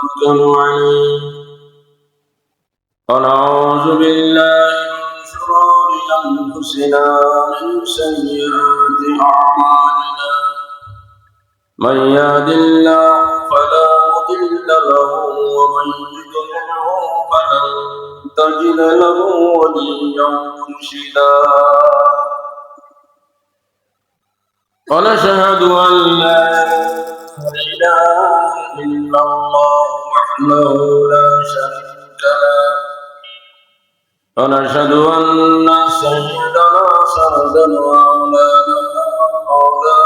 ونتوكل عليه ونعوذ بالله من شرور أنفسنا ومن سيئات أعمالنا من يهد الله فلا مضل له ومن يضلله فلن تجد له وليا مرشدا ونشهد أن لا إله إلا الله وحده لا شريك له ونشهد أن سيدنا سندنا ومولانا محمدا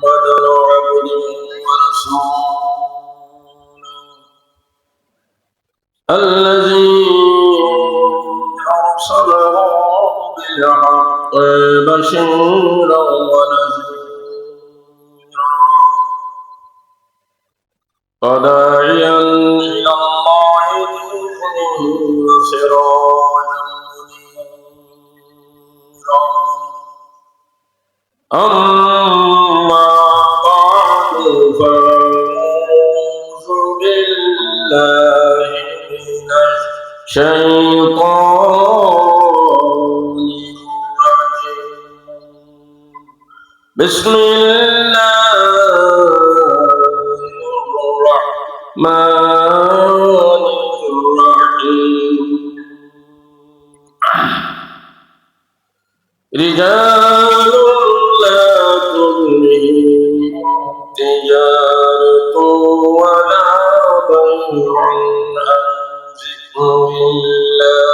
عبده ورسوله الذي أرسله بالحق بشيرا ونذيرا وداعيا إلى الله بإذنه وسراجا منيرا أما بعد فأعوذ بالله من الشيطان الرجيم بسم الله الرحمن الرحيم رجال لا تلهيهم تجارة ولا بيع عن ذكر الله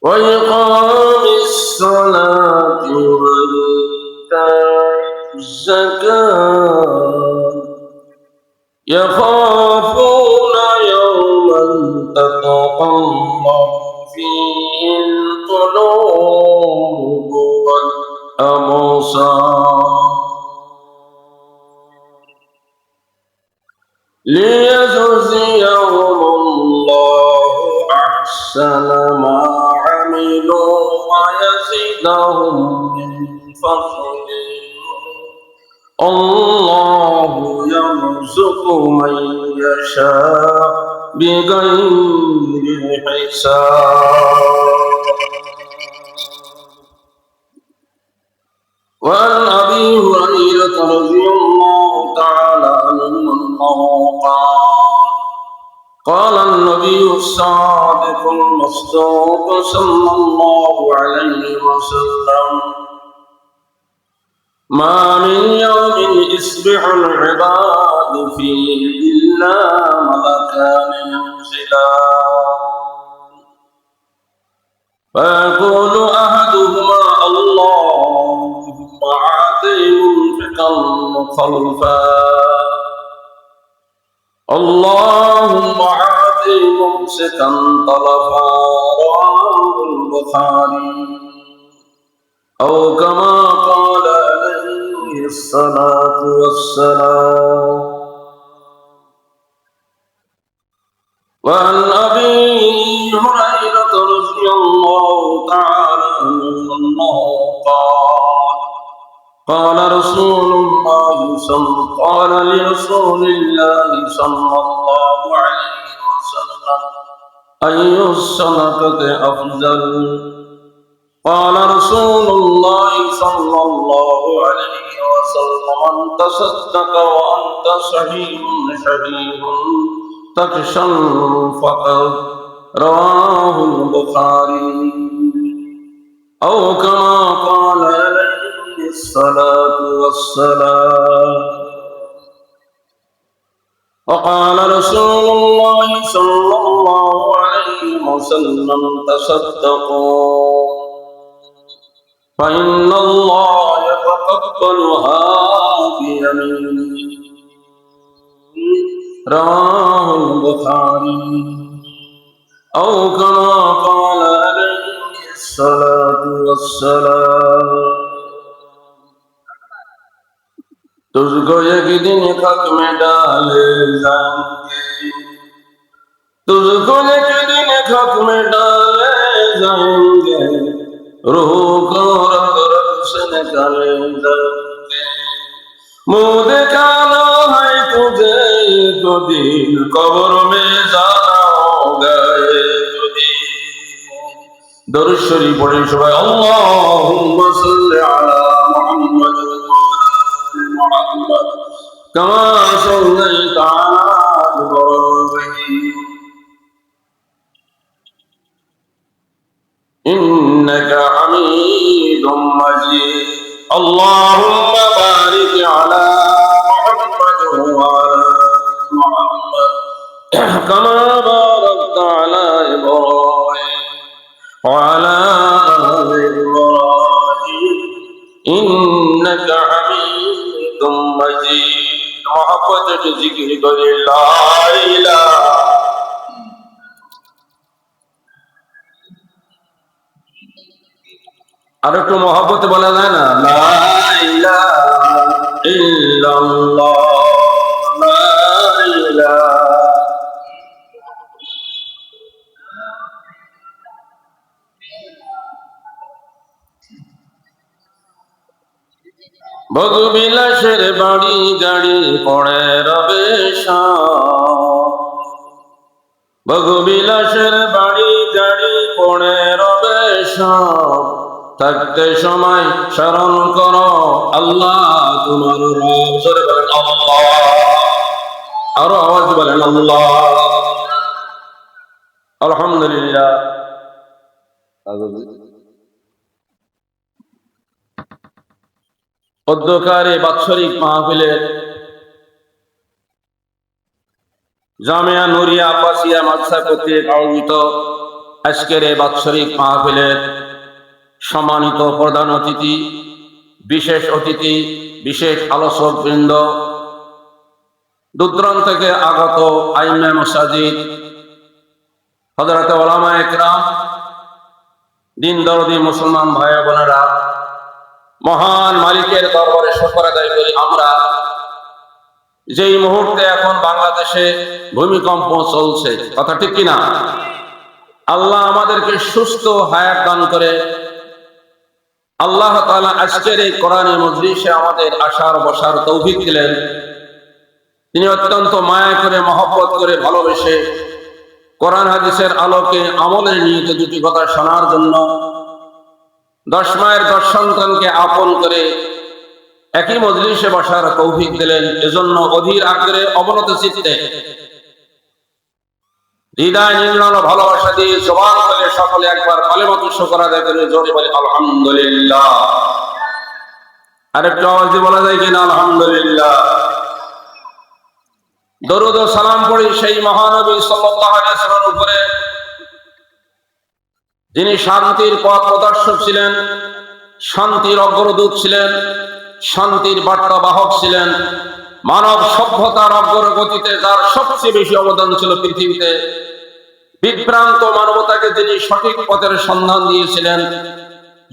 وإقام الصلاة وإيتاء الزكاة يخافون يوما تتقلب فيه القلوب والأبصار ليجزيهم الله أحسن ما عملوا ويزيدهم من فضله الله يرزق من يشاء بغير حساب وعن أبي هريرة رضي الله تعالى عنه أنه قال النبي الصادق المصدوق صلى الله عليه وسلم ما من يوم يصبح العباد فيه إلا ملكان ينزلان فيقول أحدهما اللهم أعطه منفقا خلفا اللهم أعطه ممسكا طلفا رواه البخاري أو كما قال عليه الصلاة والسلام وعن أبي هريرة رضي الله تعالى عنه قال رسول الله قال لرسول الله صلى الله عليه وسلم أي الصدقة أفضل قال رسول الله صلى الله عليه وسلم من تصدق وأنت صحيح شريف تخشى الفقر رواه البخاري أو كما قال عليه الصلاة والسلام وقال رسول الله صلى الله عليه وسلم تصدقوا فإن الله يتقبلها بيمينه رواه البخاري أو كما قال عليه الصلاة والسلام तुझको एक दिन खत में डाले जाएंगे तुझको एक दिन खत में डाले जाएंगे रूह को रग रग से निकाले जाएंगे मुँह শরীফ পড়ে সবাই আল্লাহুম্মা সাল্লি আলা মুহাম্মাদ ওয়া আলি মুহাম্মাদ কামা সাল্লাইতা আলা ইব্রাহিম ইন্নাকা হামিদুম মাজিদ আল্লাহুম্মা বারিক আলা মুহাম্মাদ ওয়া আলা মুহাম্মাদ কামা বারাকতা আলা ইব্রাহিম وعلى آل إبراهيم إنك حميد مجيد محبت ذكر لا إله আর একটু মহব্বত বলা যায় না লা ইলাহা ইল্লাল্লাহ লা ইলাহা ভোগবিলাসের বাড়ি গাড়ি পড়ে রবে ভোগবিলাসের বাড়ি গাড়ি পড়ে রবে থাকতে সময় স্মরণ করো আল্লাহ তোমার রব জোরে বলেন আল্লাহ আরো আওয়াজ বলেন আল্লাহ আলহামদুলিল্লাহ অধ্যকারে বাৎসরিক মাহফিলের জামিয়া নুরিয়া আব্বাসিয়া মাদ্রাসা কর্তৃক আয়োজিত আজকের এই বাৎসরিক মাহফিলের সম্মানিত প্রধান অতিথি, বিশেষ অতিথি, বিশেষ আলোচক বৃন্দ, দূরদূরান্ত থেকে আগত আইমে মাসাজিদ, হযরত উলামায়ে কেরাম, দিন দরদি মুসলমান ভাই বোনেরা, মহান মালিকের দরবারে শুকর আদায় করি আমরা যেই মুহূর্তে এখন বাংলাদেশে ভূমিকম্প চলছে, কথা ঠিক কিনা? আল্লাহ আমাদেরকে সুস্থ হায়াত দান করে আল্লাহ তাআলা আজকের এই কোরআনী মজলিসে আমাদের আসার বসার তৌফিক দিলেন। তিনি অত্যন্ত মায়া করে মহব্বত করে ভালোবেসে কোরআন হাদিসের আলোকে আমলের নিয়তে দুটি কথা শোনার জন্য 10 মায়ের 10 সন্তানকে আপন করে একই মজলিসে বসার তৌফিক দিলেন। এজন্য অধীর আগ্রহে অবনত চিত্তে হৃদয় নিংড়ানো ভালোবাসা দিয়ে জবান করে সকলে একবার কালেমাতুল শুকর আদায় করে জোরে বলে আলহামদুলিল্লাহ। আরেকটু আওয়াজ দিয়ে বলা যায় কিনা আলহামদুলিল্লাহ। দরুদ ও সালাম পড়ি সেই মহানবী সাল্লাল্লাহু আলাইহি ওয়াসাল্লামের উপরে যিনি শান্তির পথ প্রদর্শক ছিলেন, শান্তির অগ্রদূত ছিলেন, শান্তির বার্তা বাহক ছিলেন, মানব সভ্যতার অগ্রগতিতে যার সবচেয়ে বেশি অবদান ছিল পৃথিবীতে, বিভ্রান্ত মানবতাকে যিনি সঠিক পথের সন্ধান দিয়েছিলেন,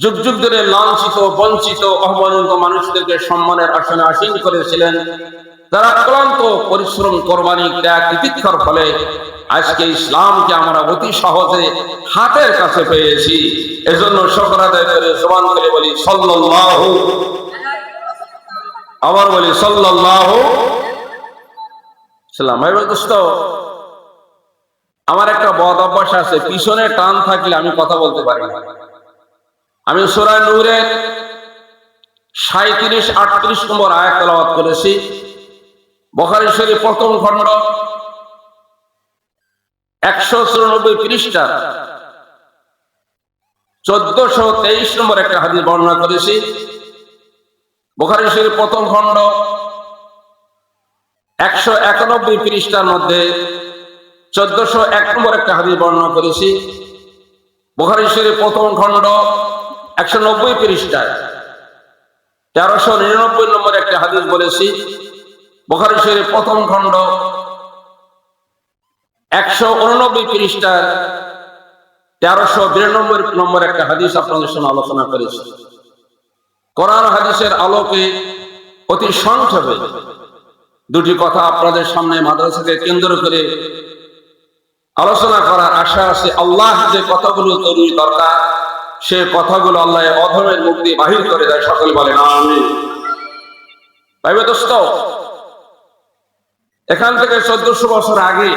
যুগ যুগ ধরে লাঞ্ছিত, বঞ্চিত, অবমানিত মানুষদেরকে সম্মানের আসনে আসীন করেছিলেন, যারা ক্লান্ত পরিশ্রম, কোরবানি, ত্যাগ, তিতিক্ষার ফলে আজকে ইসলামকে আমরা অতি সহজে হাতের কাছে পেয়েছি। এজন্য শুকর আদায় করে জবান করে বলি সাল্লাল্লাহু, আবার বলি সাল্লাল্লাহু সাল্লাম। ভাই দোস্ত, আমার একটা বদ অভ্যাস আছে, পিছনে টান থাকলে আমি কথা বলতে পারি না। আমি সূরা নূরের 37-38 নম্বর আয়াত তেলাওয়াত করেছি। বুখারী শরীফ প্রথম খণ্ড 194 পৃষ্ঠা 1423 নম্বর একটা হাদিস বর্ণনা করেছি। বুখারী শরীফ প্রথম খণ্ড 191 পৃষ্ঠার মধ্যে 1401 নম্বর একটা হাদিস বর্ণনা করেছি। বুখারী শরীফ প্রথম খণ্ড 190 পৃষ্ঠায় 1399 নম্বর একটা হাদিস বলেছি। বুখারী শরীফ প্রথম খণ্ড 189 পৃষ্ঠার 1392 নম্বর একটা হাদিস আপনাদের সামনে আলোচনা করেছি। কোরআন হাদিসের আলোকে অতি সংক্ষেপে দুটি কথা আপনাদের সামনে মাদ্রাসাকে কেন্দ্র করে আলোচনা করার আশা আছে। আল্লাহ যে কথাগুলো তৈরি দরকার, সে কথাগুলো আল্লাহ অধমের মুখ দিয়ে বাহির করে দেয়। সকলে বলেন আমিন। ভাই দোস্ত, এখান থেকে 1400 বছর আগে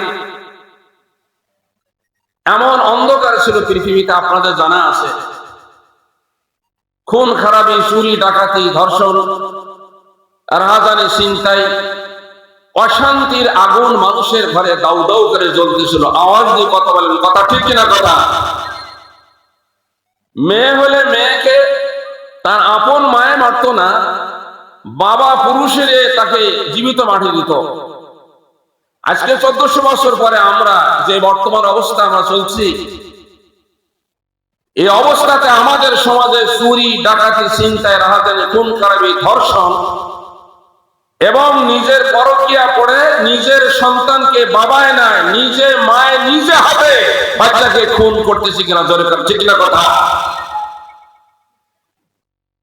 এমন অন্ধকার ছিল পৃথিবীতে, আপনাদের জানা আছে। খুন খারাপি, চুরি ডাকাতি, ধর্ষণ, রাহাজানি, ছিনতাই, অশান্তির আগুন মানুষের ঘরে দাউ দাউ করে জ্বলতেছিল। আওয়াজ দিয়ে কথা বলেন, কথা ঠিক কিনা কথা? মেয়ে হলে মেয়েকে তার আপন মায়ে মারত না, বাবা পুরুষের তাকে জীবিত মাটি দিত। আজকে 1400 বছর পরে আমরা যে বর্তমান অবস্থা আমরা চলছি, এই অবস্থাতে আমাদের সমাজে চুরি ডাকাতি, ছিনতাই, রাহাজানি, খুন খারাপি, ধর্ষণ এবং নিজের পরকিয়া পড়ে নিজের সন্তানকে বাবায় নাই, নিজে মায়ে নিজে হাতে বাচ্চাকে খুন করতেছি কিনা, জোরে ঠিক কিনা কথা?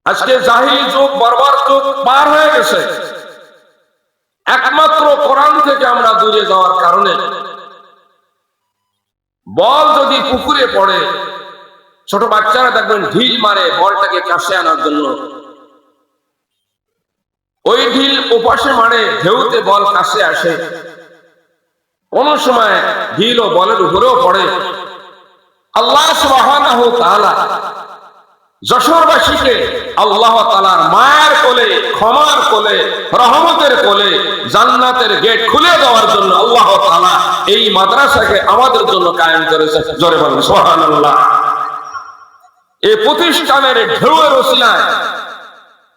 আজকে জাহিলি যুগ, বর্বর যুগ পার হয়ে গেছে। একমাত্র কোরআন থেকে আমরা দূরে যাওয়ার কারণে বল যদি পুকুরে পড়ে, ছোট বাচ্চারা দেখবেন ঢিল মারে বলটাকে কাছে আনার জন্য। ওই ঢিল ওপাশে মারে, ঢেউতে বল কাছে আসে। কোন সময় ঢিল ও বলের উপরেও পড়ে। আল্লাহ সুবহানাহু ওয়া তাআলা যশোরবাসীকে আল্লাহ তাআলার মায়ের কোলে, ক্ষমার কোলে, রহমতের কোলে, জান্নাতের গেট খুলে দেওয়ার জন্য আল্লাহ তাআলা এই মাদ্রাসাকে আমাদের জন্য কায়েম করেছে। জোরে বলেন সুবহানাল্লাহ। এই প্রতিষ্ঠানের ঢেউয়ের ওসিলায়,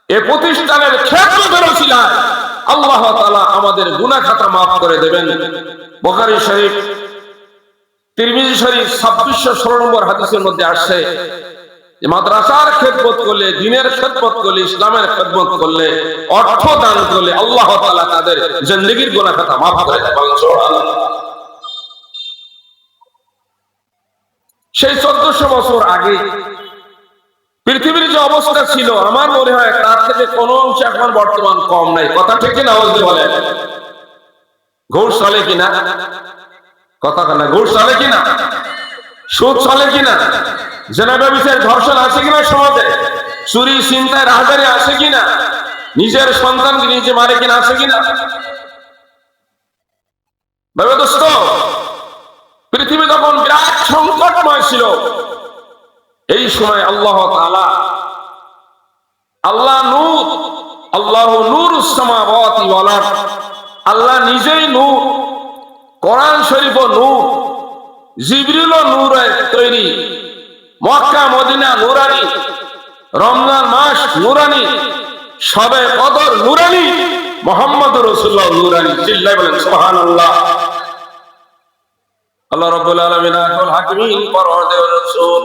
এই প্রতিষ্ঠানের খেদমতের ওসিলায় আল্লাহ তাআলা আমাদের গুনাহ খাতা মাফ করে দেবেন। বুখারী শরীফ, তিরমিজি শরীফ 2616 নম্বর হাদিসের মধ্যে আসছে, মাদ্রাসার খেদমত করলে, দ্বীনের খেদমত করলে, ইসলামের খেদমত করলে, অর্থ দান করলে আল্লাহ তাআলা তাদের জিন্দেগীর গুনাহ খাতা মাফ করে দেন। সুবহানাল্লাহ। সেই 1400 বছর আগে পৃথিবীর যে অবস্থা ছিল, আমার মনে হয় তার থেকে কোনো অংশ এখন বর্তমান কম নাই। কথা ঠিক কিনা? আওয়াজ দিয়ে বলেন। ঘুষ চলে কিনা? কথা কেন? ঘুষ চলে কিনা? সুদ চলে কিনা? জেনা ব্যভিচার, ধর্ষণ আছে কিনা সমাজে? চুরি, ছিনতাই, রাহাজানি আছে কিনা? নিজের সন্তানকে নিজে মারে কিনা, আছে কিনা? ভাই দোস্ত, পৃথিবী যখন বিরাট সংকটময় ছিল, এই সময় আল্লাহ তাআলা, আল্লাহ নূর, আল্লাহু নূরুস সামাওয়াতি ওয়াল আরদ, আল্লাহ নিজেই নূর, কোরআন শরীফ নূর, জিবরিল নূরে তৈরি, মক্কা মদিনা নূরানি, রমজান মাস নূরানি, শবে কদর নূরানি, মুহাম্মদুর রাসূলুল্লাহ নূরানি। চিল্লায় বলেন সুবহানাল্লাহ। আল্লাহ রাব্বুল আলামিন আল হাকিমিন পরওয়ারদিগার রাসূল,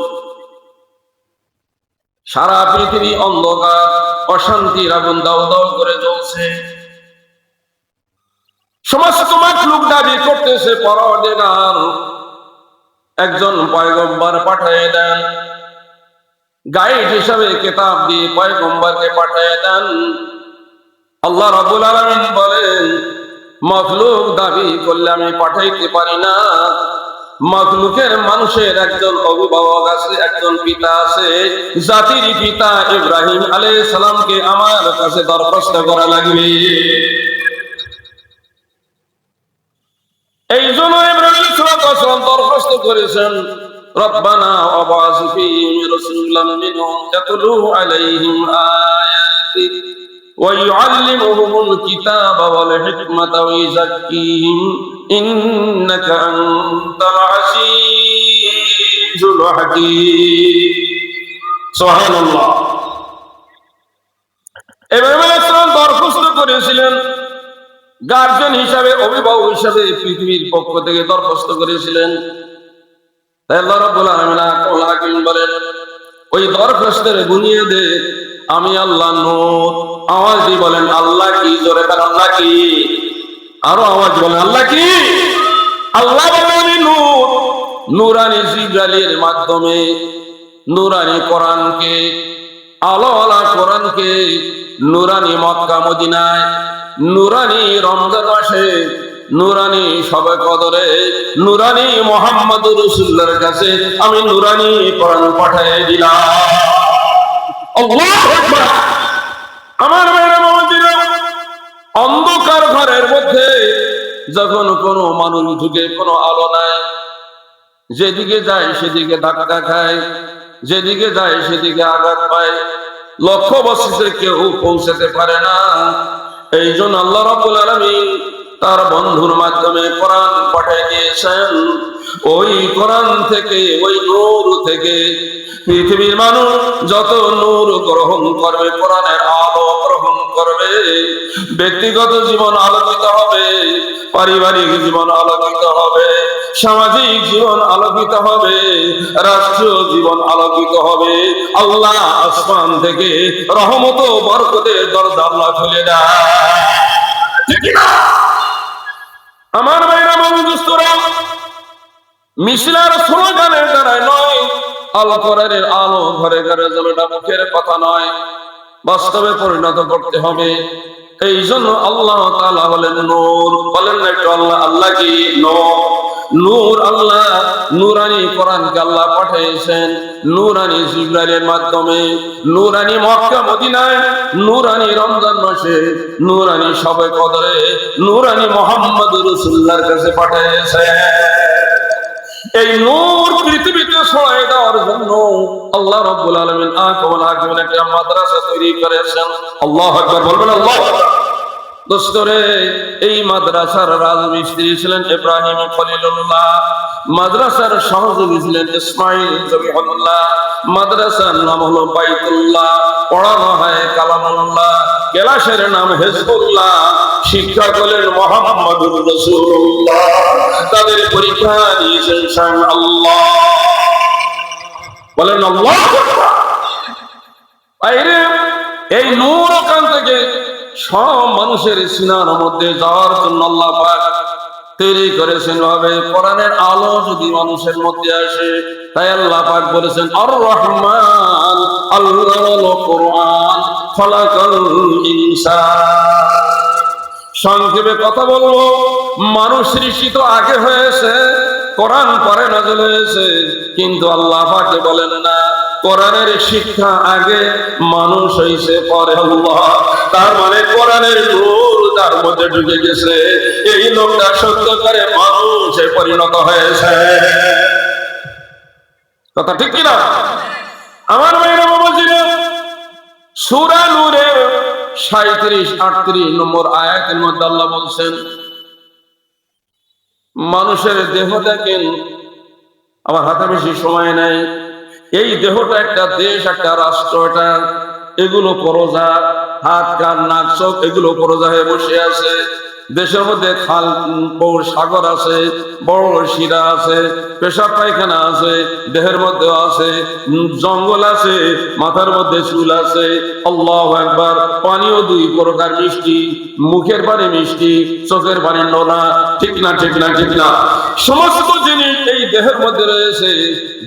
সারা পৃথিবী অন্ধকার, অশান্তির আগুন দাউ দাউ করে জ্বলছে। সমস্ত মাখলুক দাবি করতেছে পরওয়ারদিগার একজন পয়গম্বর পাঠিয়ে দেন, গাইড হিসাবে কিতাব দিয়ে পয়গম্বরকে পাঠিয়ে দেন। আল্লাহ রাব্বুল আলামিন বলেন, মাখলুক দাবি করলে আমি পাঠাইতে পারি না। মাখলুকের মানুষের একজন অভিভাবক আছে, একজন পিতা আছে। জাতির পিতা ইব্রাহিম আলাইহিস সালামকে আমার কাছে দরখাস্ত করা লাগবে। এই জন্য ইব্রাহিম সালাম দরখাস্ত করেছেন, রব্বানা ওয়াবাস ফীহিম রাসূলাম মিনহুম ইয়াতলু আলাইহিম আয়াতিক ওয়া ইউআল্লিমুহুমুল কিতাবা ওয়াল হিকমাতা ওয়া ইউযাক্কিহিম ইন্নাকা আনতাল আজিজুল হাকীম। সুবহানাল্লাহ। ইব্রাহিম আলাইহিস সালাম দরখাস্ত করেছিলেন, গার্জিয়ান হিসাবে, অভিভাবক হিসাবে পৃথিবীর পক্ষ থেকে দরখাস্ত করেছিলেন। আল্লাহ রাব্বুল আলামিন আল হাকিম বলেন, ওই দরখাস্তের বুনিয়াদে আমি আল্লাহ নূর। আওয়াজ দিয়ে বলেন আল্লাহ কি? জোরে বলেন আল্লাহ কি? আরো আওয়াজ বলেন আল্লাহ কি? আল্লাহ বলেন নূর। নূরানি জিবরাইলের মাধ্যমে নূরানি কোরআনকে, আলোওয়ালা কোরআনকে নূরানি মক্কা মদিনায়, নূরানি রমজান মাসে, নূরানি শবে কদরে, নূরানি মুহাম্মদুর রাসূলুল্লাহর কাছে আমি নূরানি কোরআন পাঠিয়ে দিলাম। আল্লাহু আকবার। আমার ভাইরা মামাজিরা, অন্ধকার ঘরের মধ্যে যখন কোনো মানুষ ঢুকে, কোনো আলো নাই, যেদিকে যায় সেদিকে ধাক্কা খায়, যেদিকে যায় সেদিকে আঘাত পায়, লক্ষ্য বস্তিতে কেউ পৌঁছাতে পারে না। এই জন্য আল্লাহ রাব্বুল আলামিন তার বন্ধুর মাধ্যমে কোরআন পাঠিয়ে দিয়েছেন। ওই কোরআন থেকে, ওই নূর থেকে পৃথিবীর মানুষ যত নূর গ্রহণ করবে, কোরআনের আলো গ্রহণ করবে, ব্যক্তিগত জীবন আলোকিত হবে, পারিবারিক জীবন আলোকিত হবে, সামাজিক জীবন আলোকিত হবে, রাষ্ট্রীয় জীবন আলোকিত হবে। আল্লাহ আসমান থেকে রহমত ও বরকতের দরজা আল্লাহ খুলে দেয়। ঠিক না? আমার ভাইরা বন্ধুরা, মিছিল আর স্লোগানের দ্বারাই নয়, আল কোরআনের আলো ঘরে ঘরে জ্বলে, এটা মুখের কথা নয়, বাস্তবে পরিণত করতে হবে। এই জন্য আল্লাহ তাআলা হলেন নূর। বলেন না একটু আল্লাহ, আল্লাহ কি? নূর। আল্লাহ নূরানি কোরআনকে আল্লাহ পাঠিয়েছেন নূরানি জিবরাইলের মাধ্যমে, নূরানি মক্কা মদিনায়, নূরানি রমজান মাসে, নূরানি শবে কদরে, নূরানি মুহাম্মদ রাসূলুল্লাহর কাছে পাঠিয়েছেন। এই নূর পৃথিবীতে ছড়িয়ে দেওয়ার জন্য আল্লাহ রাব্বুল আলামিন একটা মাদ্রাসা তৈরি করেছেন। আল্লাহু আকবার, বলবেন আল্লাহু আকবার। দোস্তরে, এই মাদ্রাসার রাজমিস্ত্রি ছিলেন ইব্রাহিম খলিলুল্লাহ, মাদ্রাসার সহযোগী ছিলেন ইসমাইল জবিহুল্লাহ, মাদ্রাসার নাম হলো বাইতুল্লাহ, পড়ানো হয় কালামুল্লাহ, ক্লাসের নাম হিজবুল্লাহ, শিক্ষক হলেন মুহাম্মদুর রাসূলুল্লাহ, তাদের পরীক্ষা দিয়েছেন স্বয়ং আল্লাহ। বলেন আল্লাহু আকবার। বাইরে এই নূর ওখান থেকে সব মানুষের সিনার মধ্যে যাওয়ার জন্য আল্লাহ পাক তৈরি করেছেন ভাবে কোরআনের আলো যদি মানুষের মধ্যে আসে, তাই আল্লাহ পাক বলেছেন আর রহমান আল্লাহুল কোরআন খলাকাল ইনসান। সংক্ষেপে কথা বলবো, মানুষ সৃষ্টি তো আগে হয়েছে, কোরআন পরে নাযিল হয়েছে, কিন্তু আল্লাহ পাকে বলেন না কোরআনের শিক্ষা আগে, মানুষ হইছে পরে। আল্লাহ, তার মানে কোরআনের নূর তার মধ্যে ঢুকে গেছে, এই লোকটা সত্য করে মানুষে পরিণত হয়েছে। কথা ঠিক কিনা? আমার ভাইরা বাবাজিরা, সূরা নূরের 37-38 নম্বর আয়াতের মধ্যে আল্লাহ বলছেন, মানুষের দেহ দেখেন, আমার হাতে বেশি সময় নাই, এই দেহটা একটা দেশ, একটা রাষ্ট্র, এটা এগুলো পরজা, হাত কান নাক চোখ এগুলো পরজা হয়ে বসে আছে। দেশের মধ্যে খাল সাগর আছে, বড় শিরা আছে, পেশাব পায়খানা আছে, দেহের মধ্যে আছে, জঙ্গল আছে, মাথার মধ্যে চুল আছে। আল্লাহু আকবার। পানিও দুই প্রকার, মিষ্টি, মুখের পানি মিষ্টি, চোখের পানি নোনা। ঠিক না? ঠিক না? ঠিক না? সমস্ত জিনিস এই দেহের মধ্যে রয়েছে।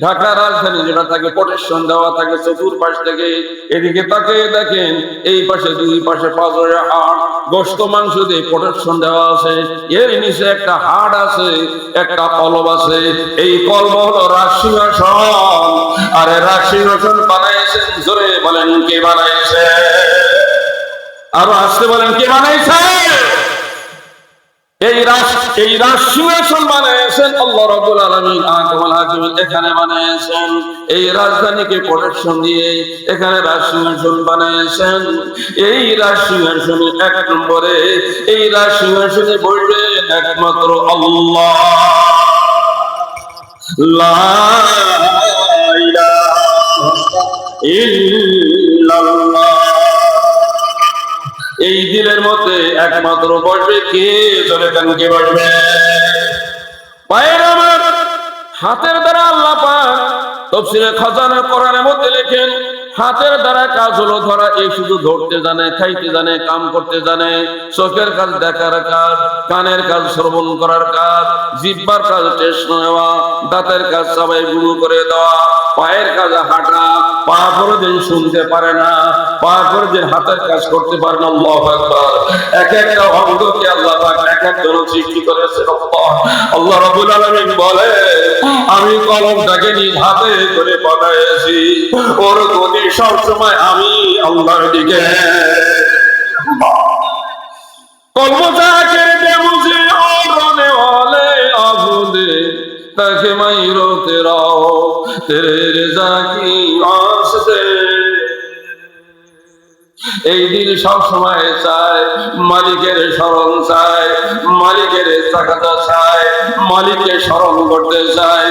ঢাকা রাজধানী যেটা থাকে, প্রোটেকশন দেওয়া থাকে চতুর্পাশ থেকে। এদিকে তাকিয়ে দেখেন, এই পাশে দুই পাশে পাঁজরে হাড়, গোশত মাংস দিয়ে প্রোটেকশন দেওয়া আছে। এর নিচে একটা হাড় আছে, একটা কলব আছে। এই কলব হলো রাজসিংহাসন। আর রাজসিংহাসন বানাইছেন, জোরে বলেন কে বানাইছে? আরো আসতে বলেন কে বানাইছে? এই রাজসিংহাসন বানিয়েছেন আল্লাহ রাব্বুল আলামিন, আহকামুল হাকিমিন এখানে বানিয়েছেন। এই রাজধানীকে প্রোটেকশন দিয়ে এখানে রাজসিংহাসন বানিয়েছেন। এই রাজসিংহাসনে এক নম্বরে, এই রাজসিংহাসনে বসবেন একমাত্র আল্লাহ। লা ইলাহা ইল্লাল্লাহ। এই দিলের মধ্যে একমাত্র বসবে কে? জোরে কান, কে বসবে? পায়ের আমার হাতের দ্বারা আল্লাহ পাক তাফসীরে খাজানা কোরআনের মধ্যে লেখেন, হাতের দ্বারা কাজ হলো ধরা। এই শুধু ধরতে জানে, খাইতে জানে, কাম করতে জানে। চোখের কাজ দেখার কাজ, কানের কাজ শ্রবণ করার কাজ, জিহ্বার কাজ টেস্ট নেওয়া, দাঁতের কাজ সবাই গুঁড়ো করে দেওয়া, পায়ের কাজ হাঁটা। পা কোনদিন শুনতে পারে না, পা কোনদিন হাতের কাজ করতে পারে না। আল্লাহু আকবার। এক একটা অঙ্গকে আল্লাহ পাক এক একজন সৃষ্টি করেছেন। আল্লাহ রাব্বুল আলামিন বলে, আমি কলমটাকে নিজ হাতে করে বানাইছি, ওর গতি সবসময় আমি আল্লাহর দিকে। কলমটাকে দেবুঝে ওরনে ওয়ালে আগুনে তাকে মাইরো তেরাও তেরে রেজা কি ওয়াস্তে। এই দিল সব সময় চায় মালিকের স্মরণ চায়, মালিকের তাকাতা চায়, মালিককে স্মরণ করতে চায়।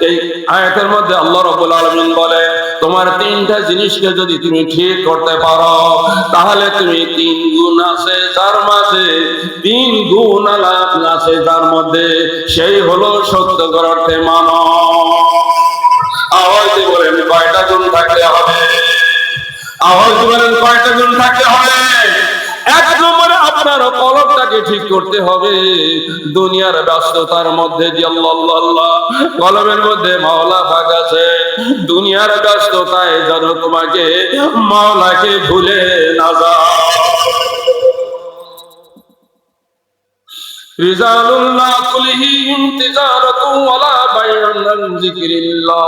এই আয়াতের মধ্যে আল্লাহ রাব্বুল আলামিন বলে তোমার তিনটা জিনিসকে যদি তুমি ঠিক করতে পারো তাহলে তুমি 3 গুণ আছে যার মাঝে, 3 গুণ আছে যার মধ্যে, সেই হলো সত্যিকার অর্থে মানব। আওয়াজ বলেন কয়টা গুণ থাকতে হবে? আওয়াজ বলেন কয়টা গুণ থাকতে হবে? এক নম্বরে আপনার কলবটাকে ঠিক করতে হবে। দুনিয়ার ব্যস্ততার মধ্যে যে আল্লাহ কলবের মধ্যে মাওলা পাক আছে, দুনিয়ার ব্যস্ততায় যেন তোমাকে মাওলাকে ভুলে না যাও। রিজালুন লা তুলহিহিম তিজারাতু ওয়ালা বাইউন আন যিকরিল্লাহ।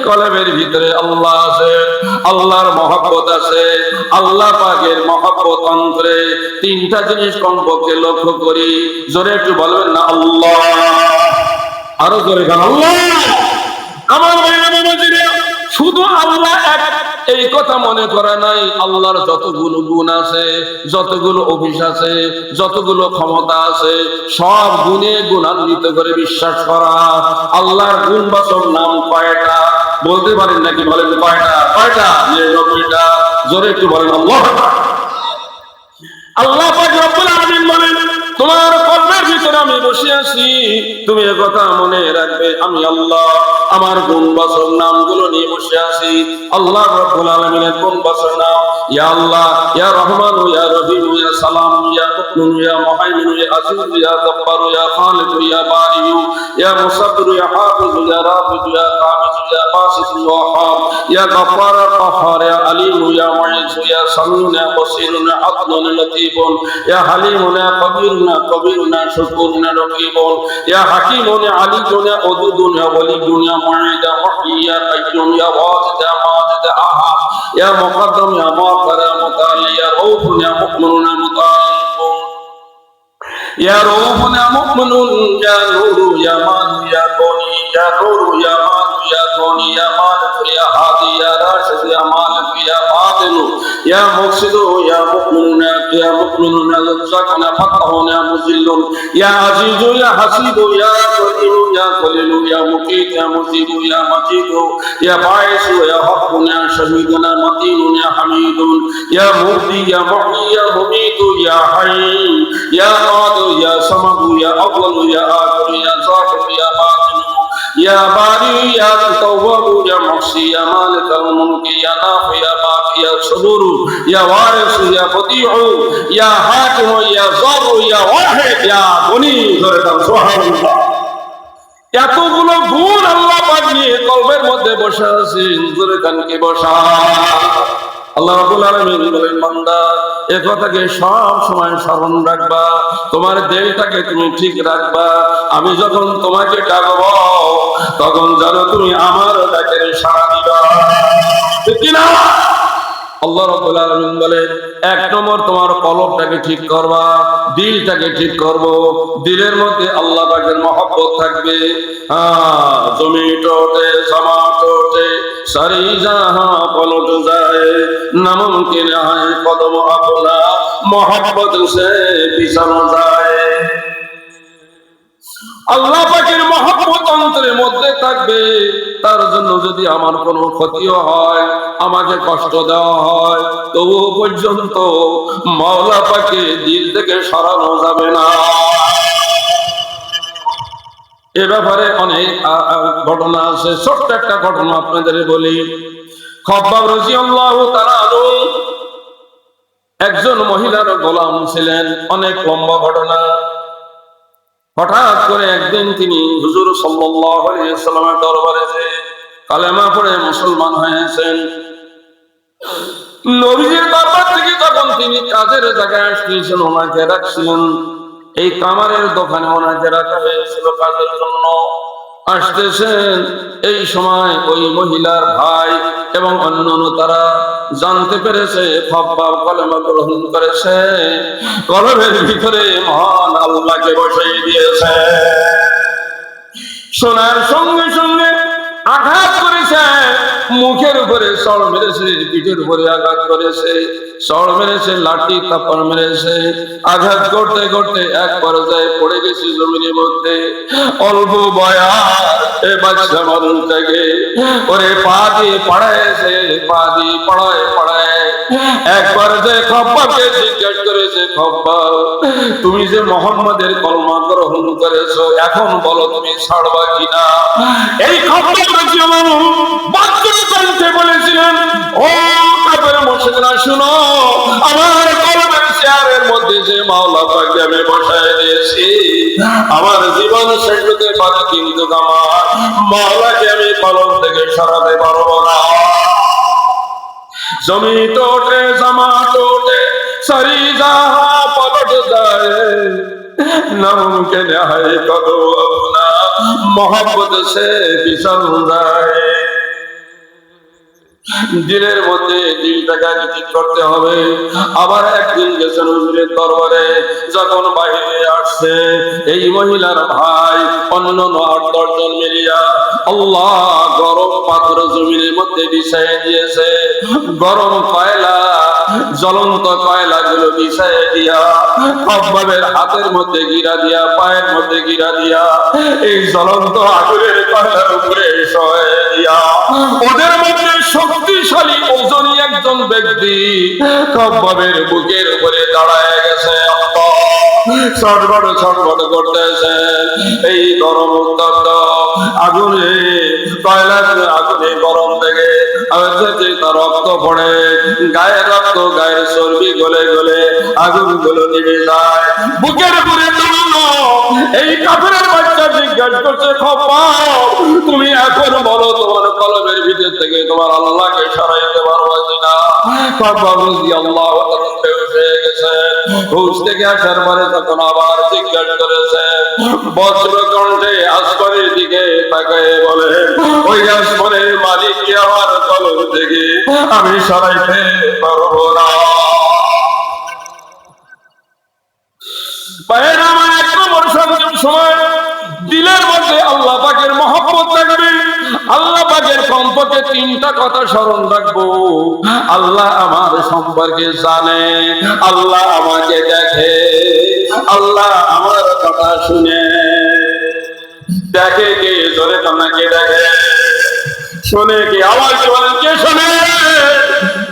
কলবের ভিতরে আল্লাহ আছে, আল্লাহর মহব্বত আছে, আল্লাহ পাকের মহব্বত অন্তরে। তিনটা জিনিস কমপক্ষে লক্ষ্য করি। জোরে একটু বলবেন না আল্লাহ? আরো জোরে গান আল্লাহ। আমার শুধু আল্লাহ এক এই কথা মনে করা নাই, আল্লাহর যতগুলো গুণ আছে, যতগুলো অফিস আছে, যতগুলো ক্ষমতা আছে, সব গুণে গুণান্বিত করে বিশ্বাস করা। আল্লাহর গুণবাচক নাম কয়টা বলতে পারেন নাকি? বলেন কয়টা? কয়টা? 99টা। জোরে একটু বলেন আল্লাহ। আল্লাহ পাক রব্বুল আলামিন বলেন তোমার কলবের ভিতরে আমি বসে আছি, তুমি একথা মনে রাখবে আমি আল্লাহ আমার গুণবাচক নামগুলো নিয়ে বসে আছি। আল্লাহ রব্বুল আলামিনের গুণবাচক নাম ইয়া আল্লাহ, ইয়া রহমান, ইয়া রহিম, ইয়া সালাম, ইয়া মুকমিন, ইয়া মুহাইমিন, ইয়া আজিজ, ইয়া জব্বার, ইয়া খালিক, ইয়া বারি, ইয়া মুসাব্বির, ইয়া হাফিজ, ইয়া রাফিদ, ইয়া কাবিজ, ইয়া বাসিত, ইয়া ওয়াহাব, ইয়া গফফার, কাহ্হার, ইয়া আলিম, ইয়া মুঈজ, ইয়া সামিউ, ইয়া বসীর, ইয়া আদলুন, লতীফ, ইয়া হালিম, ইয়া কবির, ইয়া কবির, ইয়া শুকুর, ইয়া রকিব, ইয়া হাকিম, ইয়া আলিম, ইয়া ওদুদ, ইয়া ওয়ালি, ইয়া মুঈদ, ইয়া মুহয়ি, ইয়া কাইয়্যুম, ইয়া ওয়াজিদ, ইয়া মাজিদ, আহাদ, ইয়া মুকদ্দম, ইয়া মুআখখার, ইয়া মুতাআল্লি, ইয়া রউফ, ইয়া মুমিন, ইয়া মুতাআল্লিম, ইয়া রউফ, ইয়া মুমিন, ইয়া নূর, ইয়া মান, ইয়া গনি, ইয়া নূর, ইয়া মান, ইয়া গনি, ইয়া মালিক, ইয়া হাদি, ইয়া রাশিদ, ইয়া মালিক, ইয়া ফাতিন, ইয়া মুফসিদ, ইয়া মুমিন, ইয়া মুমিন, ইয়া রাজ্জাক, ইয়া ফাত্তাহ, ইয়া মুজিল, ইয়া আজিজ, ইয়া হাসিব, ইয়া করিম, ইয়া খলিল, ইয়া মুকিত, ইয়া মুজিব, ইয়া মাজিদ, ইয়া বাঈস, ইয়া হক, ইয়া শহীদ, ইয়া মতিন, ইয়া হামিদ, ইয়া মুহদি, ইয়া মুহয়ি, ইয়া মুমীত, ইয়া হায়্য, ইয়া কাদ, ইয়া সামাদ, ইয়া আউয়াল, ইয়া আখির, ইয়া যাহির, ইয়া বাতিন, ইয়া বারি, ইয়া তাওয়াব, ইয়া মুহসি, ইয়া মালিকাল মুলক, ইয়া নাফি, ইয়া বাকি, ইয়া সবুর, ইয়া ওয়ারিস, ইয়া বদিউ, ইয়া হাকিম, ইয়া যার, ইয়া ওয়াহিদ, ইয়া গনি। ধরে দাও সুবহানাল্লাহ। এতগুলো গুণ আল্লাহ পাক নিয়ে কলবের মধ্যে বসে আছেন। জোরে কানকে বসা। আল্লাহ রাব্বুল আলামিন বলেন বান্দা এই কথাকে সব সময় স্মরণ রাখবা, তোমার দিলটাকে তুমি ঠিক রাখবা। আমি যখন তোমাকে ডাকব তখন জানো তুমি আমার ডাকে সাড়া দিবা, ঠিক কি না? আল্লাহ রাব্বুল আলামিন বলে এক নম্বর তোমার কলবটাকে ঠিক করবা, দিলটাকে ঠিক করব। দিলের মধ্যে আল্লাহ পাকের মহব্বত থাকবে। জমি টোটে সমা টোটে সারি জাহাं পলট যায়, নামুমকিন है কদম আপনা मोहब्बत से পিছানো যায়। আল্লাহ পাকের মহব্বত অন্তরের মধ্যে থাকবে। তার জন্য যদি আমার কোনো ক্ষতিও হয়, আমাকে কষ্ট দেওয়া হয়, তবুও পর্যন্ত মাওলা পাকে দিল থেকে সরানো যাবে না। এ ব্যাপারে অনেক ঘটনা আছে। ছোট্ট একটা ঘটনা আপনাদের বলি। খব্বাব রাদিয়াল্লাহু তাআলা আনহু একজন মহিলার গোলাম ছিলেন। অনেক লম্বা ঘটনা। হঠাৎ করে একদিন তিনি হুজুর সাল্লাল্লাহু আলাইহি ওয়াসাল্লামের দরবারে যে কালেমা পড়ে মুসলমান হয়েছেন। নবীজির দরবার থেকে যখন তিনি কাজের জায়গায় আসছিলেন, ওনাকে রাখছিলেন এই কামারের দোকানে, ওনাকে রাখা হয়েছিল কাজের জন্য। আসতেছেন এই সময় ওই মহিলার ভাই এবং অন্যান্য তারা জানতে পেরেছে খব্বাব কলেমা গ্রহণ করেছে। কলবের ভিতরে মহান আল্লাহকে বসাই দিয়েছে। শোনার সঙ্গে সঙ্গে আঘাত করেছে। মুখের উপরে চড় মেরেছে, পিঠের উপরে আঘাত করেছে, চড় মেরেছে, লাঠি থাপ্পড় মেরেছে, আঘাত করতে করতে এক পর্যায়ে পড়ে গেছে জমিনের মধ্যে। অল্প বয়স এ বাচ্চা মানুষটাকে ওরে পা দিয়ে পড়াইছে, পা দিয়ে পড়ায় পড়ায় এক পর্যায়ে খব্বাবকে জিজ্ঞাসা করেছে, খব্বাব তুমি যে মুহাম্মাদের কলমা গ্রহণ করেছো, এখন বলো তুমি ছাড়বা কিনা? এই খব্বাব রাদিয়াল্লাহু বাচ্চার কণ্ঠে বলেছিলেন, ও কাফের মুশরিকরা শুনো, আমার কলমের চেয়ারের মধ্যে যে মাওলা পাককে আমি বসায় দিয়েছি, আমার জীবন শেষ হতে পারে, কিন্তু আমার মাওলাকে আমি কলম থেকে সরাতে পারবো না। জমি टूटे जमा टूटे सरी जहां पलट जाए, नामुमकिन है कदो अपना मोहब्बत से फिसल जाए। দিলের মধ্যে দিলটাকে ঠিক করতে হবে। আবার একদিন গেছেন হুজুরের দরবারে, যখন বাইরে আসছে এই মহিলার ভাই অন্য ৮-১০ জন মিলিয়া আল্লাহ গরম পাথর জমিনের মধ্যে বিছাইয়ে দিয়েছে। গরম কয়লা, জ্বলন্ত কয়লা গুলো বিছাইয়ে দিয়া খব্বাবের হাতের মধ্যে গিরা দিয়া, পায়ের মধ্যে গিরা দিয়া এই জ্বলন্ত আগুনের কয়লার উপরে শোয়ে দিয়া ওদের মধ্যে শক্তিশালী ওজনী একজন ব্যক্তি খব্বাবের বুকের উপরে দাঁড়ায় গেছে। ছটফট ছটফট করতেছে এই গরম উত্তপ্ত আগুনে, কয়লার আগুনে গরম থেকে তার রক্ত পড়ে, গায়ের রক্ত, গায়ের চর্বি গলে গলে আগুন গুলো নিভে যায়। বুকের উপরে এই কাফেরের বাচ্চা জিজ্ঞাসা করছে, খব্বাব তুমি এখন বলো তোমার কলমের ভিতর থেকে তোমার আল্লাহকে সরাইতে পারবো কিনা? খব্বাব রাদিয়াল্লাহু তাআলা হয়ে গেছে। হুশ থেকে আসার পরে তখন আবার জিজ্ঞাসা করেছে, বজ্র কণ্ঠে আসমানের দিকে তাকায় বলে, ওই আসমানের মালিক কি আমার কলম থেকে আমি সরাইতে পারবো না? দিলের মধ্যে আল্লাহ পাকের মহব্বত থাকবে। আল্লাহ পাকের কমপক্ষে ৩টা কথা স্মরণ রাখবো। আল্লাহ আমার সম্পর্কে জানে, আল্লাহ আমাকে দেখে, আল্লাহ আমার কথা শুনে। দেখে কে? জোরে তোমাকে দেখে। শুনে কি? আওয়াজ বলেন, কে শুনে?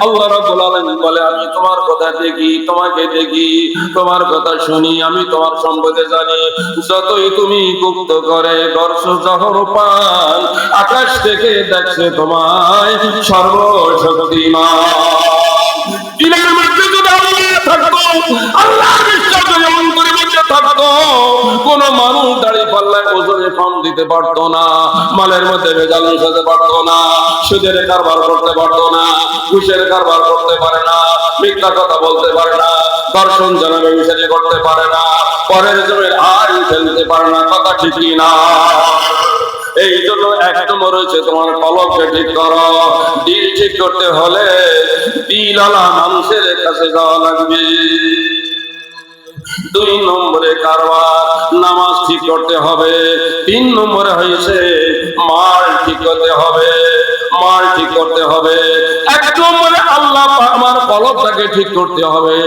আল্লাহ রাব্বুল আলামিন বলে, আমি তোমার কথা দেখি, তোমাকে দেখি, তোমার কথা শুনি, আমি তোমার সম্পর্কে জানি। যতই তুমি গুপ্ত করে করছো জহর পান, আকাশ থেকে দেখছে তোমায় সর্বশক্তিমান। দিলের মধ্যে যদি আল্লাহ থাকতো, আল্লাহর বিশ্বাস যদি অন্তরের মধ্যে থাকতো, কোন মানুষ দাঁড়িয়ে পাল্লায় ওজনে কম দিতে পারতো না, মালের মধ্যে ভেজাল মিশাতে পারতো না, সুদের কারবার করতে পারতো না, ঘুষের কারবার করতে পারে না, মিথ্যা কথা বলতে পারে না, দর্শন জানাবে মিশালি করতে পারে না, পরের জমির আইন ফেলতে পারে না। কথা ঠিকই না? এই জন্য এক নম্বর হচ্ছে তোমার কলমকে ঠিক করো। দিল ঠিক করতে হলে দিলওয়ালা মানুষের কাছে যাওয়া লাগবে। ২ নম্বরে কারবার, নামাজ ঠিক করতে হবে। ৩ নম্বরে হয়েছে মাল ঠিক করতে হবে, মাল ঠিক করতে হবে। ১ নম্বরে আল্লাহ আমার কলবটাকে ঠিক করতে হবে।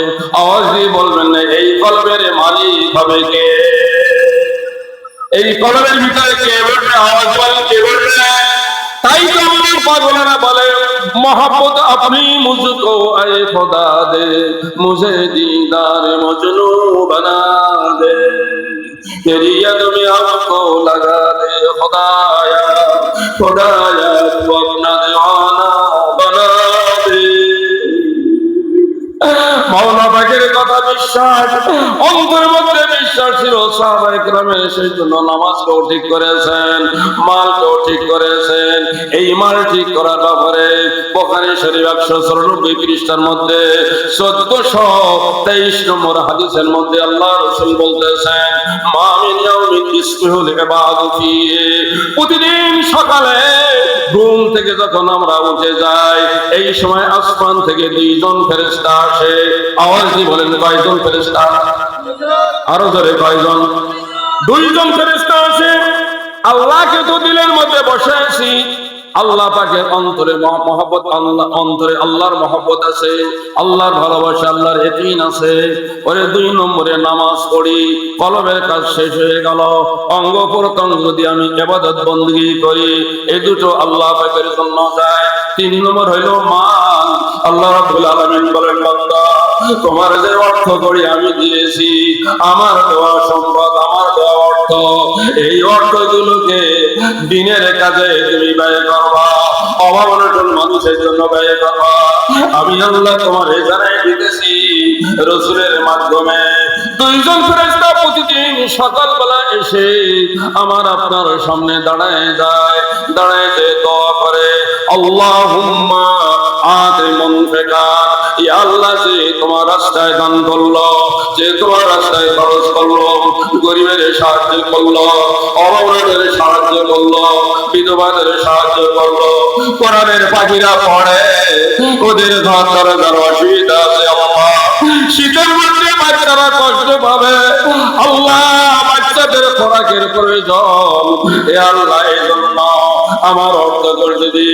আওয়াজ দিয়ে বলবেন না, এই কলবের মালিক হবে কে? এই কলমের ভিতরে কে বলবে? আওয়াজ বলেন, কে বলবে? তাই তো আমার পাগলেরা বলে, मोहब्बत अपनी मुझको ऐ खुदा दे, मुझे दीदार मजनू बना दे, तेरी याद में हमको लगा दे खुदाया, खुदाया तू अपना दीवाना बना दे। মাওলানা পাকের কথা বিশ্বাস, অন্তরের মধ্যে বিশ্বাস ছিল। সাহাবায়ে কেরামের সেই জন্য নামাজকেও ঠিক করেছেন, মালকেও ঠিক করেছেন। এই মাল ঠিক করার ব্যাপারে বুখারী শরীফ ১৯৪ পৃষ্ঠার মধ্যে ১৪২৩ নম্বর হাদিসের মধ্যে আল্লাহ রাসূল বলতেছেন, মা মিন ইয়াউমিন ইসবিহুল ইবাদু ফিহি, প্রতিদিন সকালে ঘুম থেকে যখন আমরা উঠে যাই, এই সময় আসমান থেকে ২ জন ফেরেশতা আসে। আওয়াজ দিয়ে বলেন, কয়জন ফেরেশতা? আরো জোরে, কয়জন? ২ জন ফেরেশতা আসে। আল্লাহকে তো দিলের মধ্যে বসাইছি, আল্লাহ পাকের অন্তরে মহব্বত, আল্লাহ অন্তরে আল্লাহর মহব্বত আছে, আল্লাহর ভালোবাসা, আল্লাহর ইয়াকিন আছে। ওরে 2 নম্বরে নামাজ পড়ি, কলবের কাজ শেষ হয়ে গেল, অঙ্গ প্রত্যঙ্গ যদি আমি ইবাদত বندگی করি, এই দুটো আল্লাহ পাকের জন্য যায়। 3 নম্বর হইল মাল। আল্লাহ রাব্বুল আলামিন বলেন, বান্দা তোমার যে অর্থ করি আমি দিয়েছি, আমার দেওয়া সম্পদ, আমার দেওয়া অর্থ, এই অর্থগুলোকে দিনের কাজে তুমি ব্যয় করবা, অভাবনটন মানুষের জন্য ব্যয় করবা। আমি আল্লাহ তোমার জানাই দিতেছি রাসূলের মাধ্যমে। 2 জন ফেরেশতা প্রতিদিন সকালবেলা এসে আমার আপনার সামনে দাঁড়ায় যায়, দাঁড়ায় যে দোয়া করে, আল্লাহুম্মা আতি মুনফিকান, ইয়া আল্লাহ যে তোমার রাস্তায় দান করলো, যে তোমার রাস্তায় খরচ করলো, গরিবের সাহায্য করলো, অভাবীদের সাহায্য করলো, বিধবাদের সাহায্য করলো, কোরআনের পাখিরা পড়ে, ওদের ঘর দরজার অসুবিধা আছে আল্লাহ, শীতের মধ্যে বাচ্চারা কষ্ট পাবে আল্লাহ, বাচ্চাদের খোরাকের প্রয়োজন, এ আল্লাহ এই জন্য আমার অর্থ করে যদি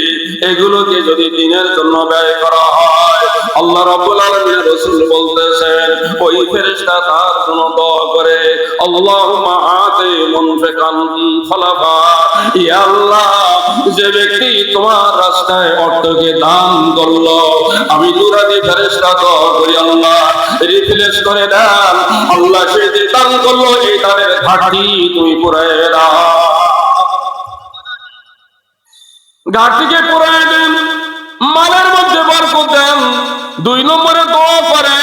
এগুলোকে যদি দিনের জন্য ব্যয় করা হয়, আল্লাহ রাব্বুল আলামিন রাসূল বলতেছেন ওই ফেরেশতা তার জন্য দোয়া করে, আল্লাহুম্মা আতি মুনফিকান খলাফা, ইয়া আল্লাহ যে ব্যক্তি তোমার রাস্তায় অর্থকে দান করলো, আমি দুরাদি ফেরেশতা দোয়া করি আল্লাহ রিপ্লেস করে দেন, আল্লাহ সে যে দান করলো এই দানের ঘাটতি তুমি পুরায় দাও, ঘাটতিকে পুরায় দেন, মালের মধ্যে বরকত দেন। 2 নম্বরে দোয়া করে,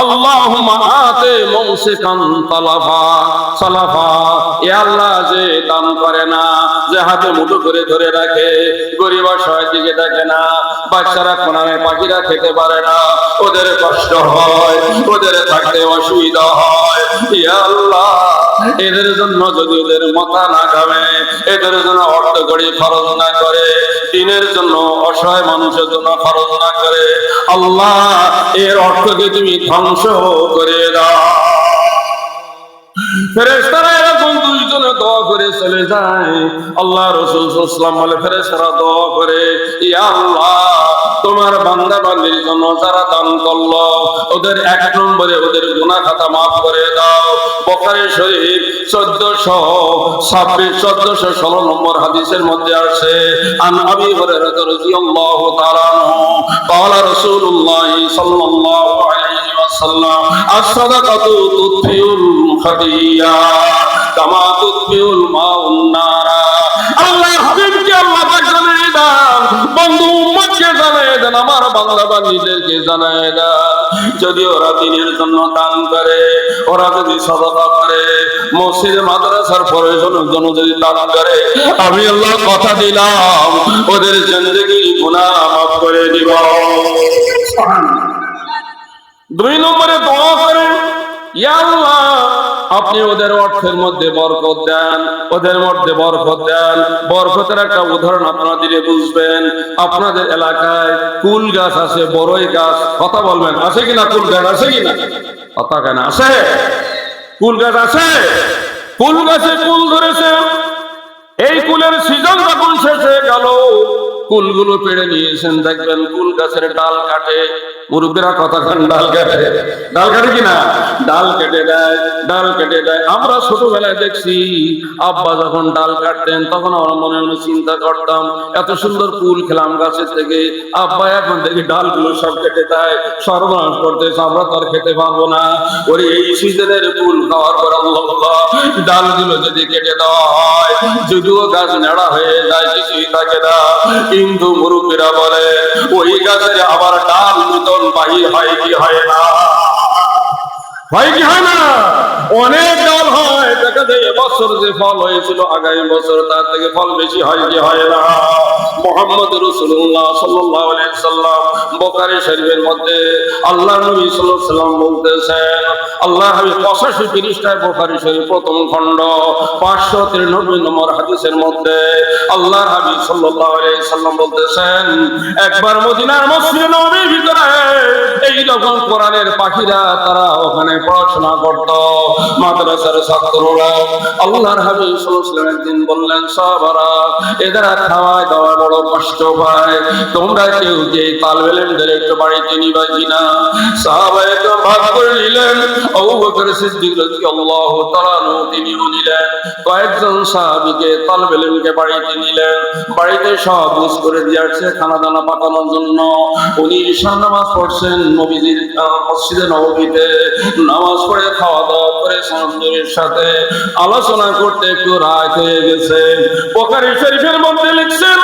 আল্লাহুম্মা আতি মুমসিকান তালাফা সালাফা, এ আল্লাহ যে দান করে না, যে হাতে মুঠো করে ধরে রাখে, গরিব অসহায় দিকে দেখে না, বাচ্চারা কোরআনের পাখিরা খেতে পারে না, ওদের কষ্ট হয়, ওদের থাকতে অসুবিধা হয়, ইয়া আল্লাহ এদের জন্য যদি ওদের মাথা না ঘামে, এদের জন্য অর্থ করি খরচ না করে, দিনের জন্য অসহায় মানুষের জন্য খরচ না করে, আল্লাহ এর অর্থকে তুমি ধ্বংস করে দাও। ফেরেশতারা এরকম 2 জনে দোয়া করে চলে যায়। আল্লাহ রাসূল সাল্লাল্লাহু আলাইহি ওয়াসাল্লাম বলে, ফেরেশতারা দোয়া করে, ইয়া আল্লাহ তোমার বান্দা বান্দির জন্য যারা দান করলো, ওদের 1 নম্বরে ওদের গুনাহ খাতা maaf করে দাও। বুখারী শরীফ 1416 নম্বর হাদিসের মধ্যে আছে, আন আবি হুরায়রা রাদিয়াল্লাহু তাআলা আনহু قال رسول الله صلى الله عليه وسلم الصدقة تطفئ الخطيئة كما تطفئ الماء النار। আল্লাহর হাবিবকে আল্লাহ পাক জানিয়ে দেন, বন্ধু উম্মতকে জানিয়ে দেন, আমার বান্দা বান্দীদেরকে জানিয়ে দেন, যদি ওরা দিনের জন্য দান করে, ওরা যদি সাদাকা করে, মসজিদ মাদ্রাসার প্রয়োজনের জন্য যদি দান করে, আমি আল্লাহ কথা দিলাম ওদের জিন্দেগি গুনাহ মাফ করে দিব। 2 নম্বরে দোয়া করেন, ইয়া আল্লাহ আপনি ওদের অর্থের মধ্যে বরকত দেন, ওদের মধ্যে বরকত দেন। বরকতের একটা উদাহরণ আপনারা দিলে বুঝবেন। আপনাদের এলাকায় কুল গাছ আছে, বড়ই গাছ, কথা বলবেন আছে কিনা? কুল গাছ আছে কিনা? কথা কেন আছে? কুল গাছ আছে, কুল গাছে কুল ধরেছে, এই কুলের সিজন যখন শেষ হয়ে গেল, কুলগুলো পেড়ে নিয়েছেন, দেখবেন কুল গাছের ডাল কাটে, মুরব্বীরা কথা খান, ডাল কাটে, ডাল কাটে কিনা? ডাল কেটে দেয়, ডাল কেটে দেয়। আমরা ছোটবেলায় দেখছি আব্বা যখন ডাল কাটতেন, তখন আমরা মনে মনে চিন্তা করতাম, এত সুন্দর কুল খেলাম গাছের থেকে, আব্বা এখন দেখি ডালগুলো সব কেটে দেয়, সর্বনাশ করতেছে, আমরা তো আর খেতে পারবো না। ওরে এই সিজনের কুল খাওয়ার পর আল্লাহ ডালগুলো যদি কেটে দেওয়া হয়, যদিও গাছ নেড়া হয়ে যায়, কিছুই থাকে না, কিন্তু মুরব্বীরা বলে ওই গাছের আবার ডাল নতুন বাহির হয় কি হয় না? হয় কি হয় না? অনেক ডাল হয়, দেখা যায় এবছর যে ফল হয়েছিল আগামী বছর তার থেকে ফল বেশি হয় কি হয় না? মুহাম্মদ রাসূলুল্লাহ সাল্লাল্লাহু আলাইহি ওয়াসাল্লাম বুখারী শরীফের মধ্যে আল্লাহর নবী সাল্লাল্লাহু আলাইহি ওয়াসাল্লাম বলতেছেন, আল্লাহ হাবিব 85 পৃষ্ঠায় বুখারী শরীফ প্রথম খণ্ড 593 নম্বর হাদিসের মধ্যে আল্লাহর হাবিব সাল্লাল্লাহু আলাইহি ওয়াসাল্লাম বলতেছেন, একবার মদিনার মসজিদে নববীর ভিতরে এইরকম কোরআনের পাখিরা তারা ওখানে পড়াশোনা করত, মাদ্রাসার ছাত্ররা। আল্লাহর হাবিব সাল্লাল্লাহু আলাইহি ওয়াসাল্লাম একদিন বললেন, সাহাবারা এরা খাওয়ায় দাওয়া বড় কষ্ট পায়, তোমরা কেউ যে তালবে ইলমদের একটু বাড়িতে নিবা কিনা? সাহাবায়ে তো ভাগ করে নিলেন। আবু বকর সিদ্দিক রাদিয়াল্লাহু তাআলা তিনিও নিলেন, কয়েকজন সাহাবীকে তালবে ইলমকে বাড়িতে নিলেন। বাড়িতে সব বুঝ করে দিয়ে আসছে খানা দানা পাকানোর জন্য। উনি ঈশা নামাজ পড়ছেন নবীজির মসজিদে নববীতে। নামাজ পড়ে খাওয়া দাওয়া করে সুন্দরের সাথে আলোচনা করতে একটু রাত হয়ে গেছে। বুখারী শরীফের মধ্যে লিখছেন,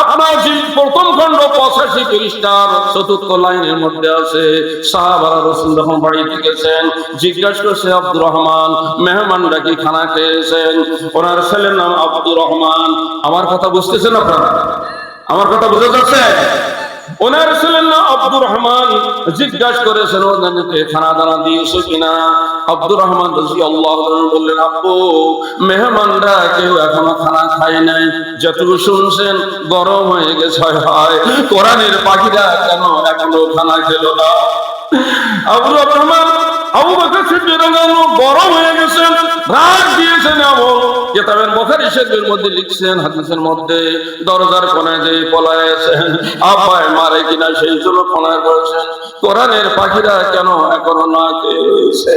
আপনার প্রথম খণ্ড 85 পৃষ্ঠার 4th লাইনের মধ্যে আছে, সাহাবারা রাসূল যখন বাড়িতে গেছেন জিজ্ঞাসা করছে, আব্দুর রহমান মেহমানরা কি খানা খেয়েছেন? ওনার ছেলের নাম আব্দুর রহমান। আমার কথা বুঝতেছেন আপনারা? আমার কথা বোঝা যাচ্ছে? ওনার ছেলের নাম আব্দুর রহমান। জিজ্ঞাসা করেছেন ওনাকে খানা দানা দিয়েছো কিনা? আব্দুর রহমান রাদিয়াল্লাহু আনহু বললেন, আব্বু মেহমানরা কেউ এখনো খানা খায় নাই, যতটুকু শুনছেন গরম হয়ে গেছে। হয় কোরআনের পাখিরা কেন এখনো খানা খেলো না? আব্দুর রহমান আবু বকর সিদ্দিক রাদিয়াল্লাহু গরম হয়ে গেছেন, রাগ দিয়েছেন। কিতাবের বুখারী শরীফের মধ্যে লিখছেন, হাদিসের মধ্যে দরজার কোণায় যে পলায় আছেন, আব্বায় মারে কিনা সেই জন্য কোণায় করেছেন, কোরআনের পাখিরা কেন এখনো না খেয়েছে,